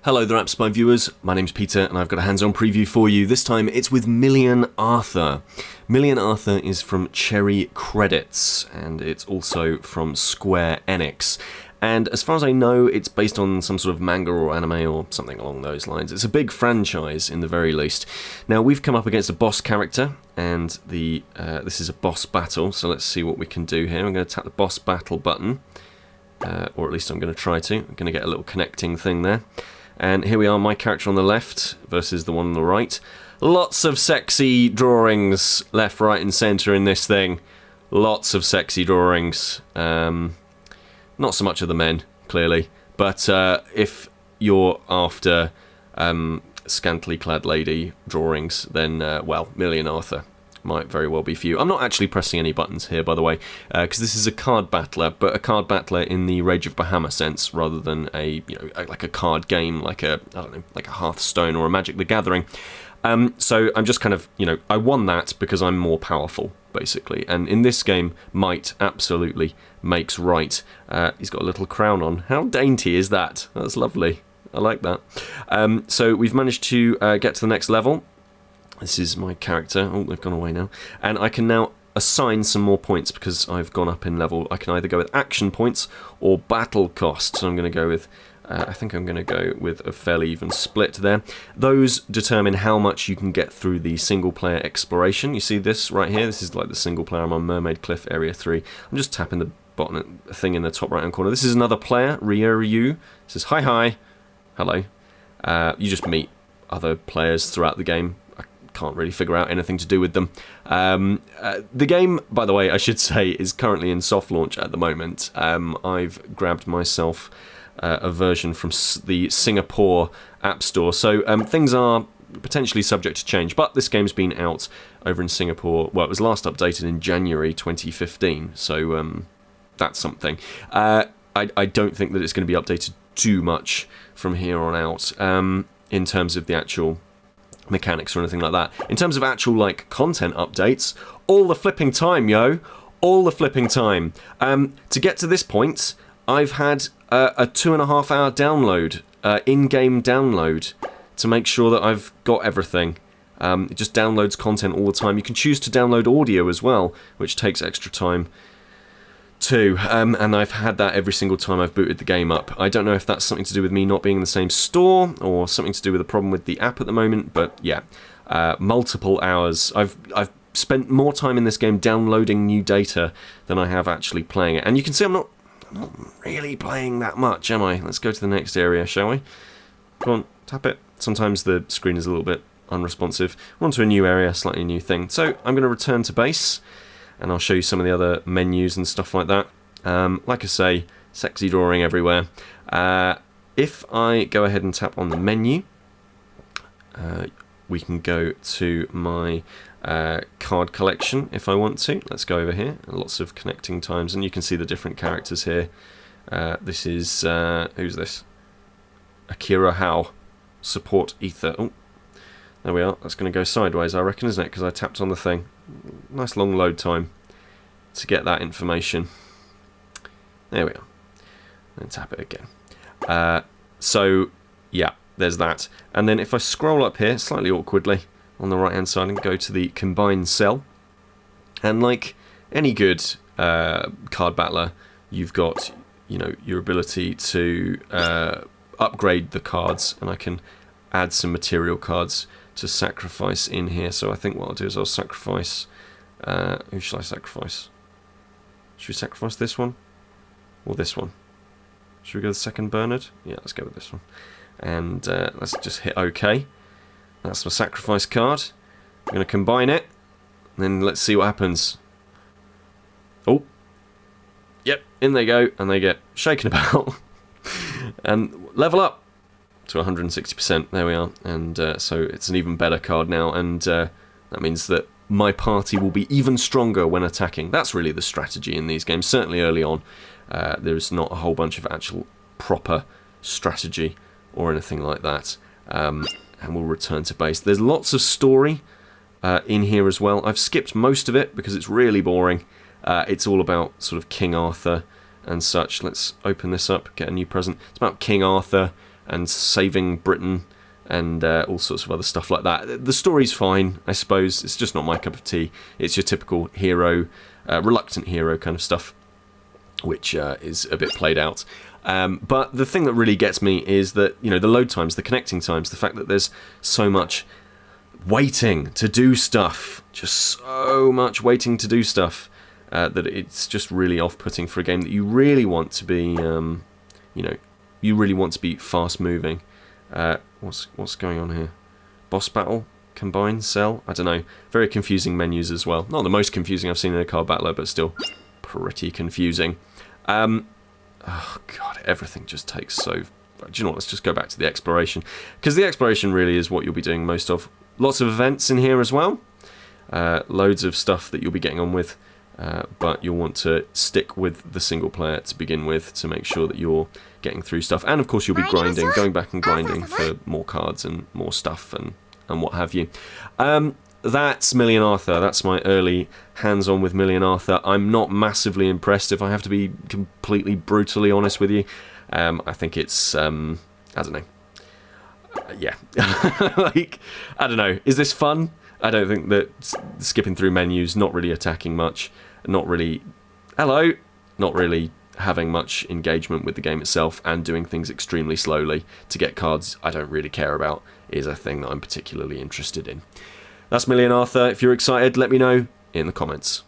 Hello there, App Spy viewers. My name's Peter, and I've got a hands-on preview for you. This time, it's with Million Arthur. Million Arthur is from Cherry Credits, and it's also from Square Enix. And as far as I know, it's based on some sort of manga or anime or something along those lines. It's a big franchise, in the very least. Now, we've come up against a boss character, and this is a boss battle, so let's see what we can do here. I'm going to tap the boss battle button, or at least I'm going to try to. I'm going to get a little connecting thing there. And here we are, my character on the left versus the one on the right. Lots of sexy drawings left, right and centre in this thing. Lots of sexy drawings. Not so much of the men, clearly. But if you're after scantily clad lady drawings, then, well, Million Arthur might very well be for you. I'm not actually pressing any buttons here, by the way, because this is a card battler, but a card battler in the Rage of Bahama sense, rather than a, like a card game, like a, I don't know, like a Hearthstone or a Magic the Gathering. So I'm just kind of, I won that because I'm more powerful, basically. And in this game, might absolutely makes right. He's got a little crown on. How dainty is that? That's lovely. I like that. So we've managed to get to the next level. This is my character. Oh, they've gone away now. And I can now assign some more points because I've gone up in level. I can either go with action points or battle cost. So I'm going to go with, I think I'm going to go with a fairly even split there. Those determine how much you can get through the single player exploration. You see this right here? This is like the single player. I'm on Mermaid Cliff Area 3. I'm just tapping the bottom thing in the top right hand corner. This is another player, Ryu. It says, hi. Hello. You just meet other players throughout the game. Can't really figure out anything to do with them. The game, by the way, I should say, is currently in soft launch at the moment. I've grabbed myself a version from the Singapore App Store, so things are potentially subject to change, but this game's been out over in Singapore. Well, it was last updated in January 2015, so that's something. I don't think that it's going to be updated too much from here on out in terms of the actual mechanics or anything like that. In terms of actual content updates, all the flipping time, all the flipping time. To get to this point, I've had a 2.5 hour download, in-game download, to make sure that I've got everything. It just downloads content all the time. You can choose to download audio as well, which takes extra time too, and I've had that every single time I've booted the game up. I don't know if that's something to do with me not being in the same store or something to do with a problem with the app at the moment, but yeah, multiple hours. I've spent more time in this game downloading new data than I have actually playing it, and you can see I'm not really playing that much, am I? Let's go to the next area, shall we? Come on, tap it. Sometimes the screen is a little bit unresponsive. We're onto a new area, slightly new thing. So I'm going to return to base, and I'll show you some of the other menus and stuff like that. Like I say, sexy drawing everywhere. If I go ahead and tap on the menu, we can go to my card collection if I want to. Let's go over here. Lots of connecting times, and you can see the different characters here. This is, who's this? Akira Hao, support ether. Oh, there we are. That's going to go sideways, I reckon, isn't it? Because I tapped on the thing. Nice long load time to get that information. There we are. And tap it again. So, yeah, there's that. And then if I scroll up here, slightly awkwardly, on the right-hand side, and go to the combine cell, and like any good card battler, you've got, your ability to upgrade the cards, and I can add some material cards to sacrifice in here. So I think what I'll do is I'll sacrifice, who shall I sacrifice? Should we sacrifice this one or this one? Should we go with the second Bernard? Yeah, let's go with this one. And let's just hit OK. That's my sacrifice card. I'm going to combine it, and then let's see what happens. Oh, yep, in they go, and they get shaken about. And level up to 160%. There we are. And so it's an even better card now, and that means that my party will be even stronger when attacking. That's really the strategy in these games. Certainly early on, there's not a whole bunch of actual proper strategy or anything like that. And we'll return to base. There's lots of story in here as well. I've skipped most of it because it's really boring. It's all about sort of King Arthur and such. Let's open this up, get a new present. It's about King Arthur and saving Britain and all sorts of other stuff like that. The story's fine, I suppose. It's just not my cup of tea. It's your typical hero, reluctant hero kind of stuff, which is a bit played out. But the thing that really gets me is that, the load times, the connecting times, the fact that there's so much waiting to do stuff, just so much waiting to do stuff, that it's just really off-putting for a game that you really want to be, you really want to be fast-moving. What's going on here? Boss battle? Combine? Sell? I don't know. Very confusing menus as well. Not the most confusing I've seen in a card battler, but still pretty confusing. Oh god, everything just takes so... Do you know what, let's just go back to the exploration. Because the exploration really is what you'll be doing most of. Lots of events in here as well. Loads of stuff that you'll be getting on with. But you'll want to stick with the single player to begin with to make sure that you're getting through stuff. And of course you'll be grinding, going back and grinding for more cards and more stuff and what have you. That's Million Arthur. That's my early hands-on with Million Arthur. I'm not massively impressed, if I have to be completely brutally honest with you. I think it's, I don't know. Yeah. Like, I don't know. Is this fun? I don't think that skipping through menus, not really attacking much, not really... Hello! Not really having much engagement with the game itself, and doing things extremely slowly to get cards I don't really care about is a thing that I'm particularly interested in. That's Million Arthur. If you're excited, let me know in the comments.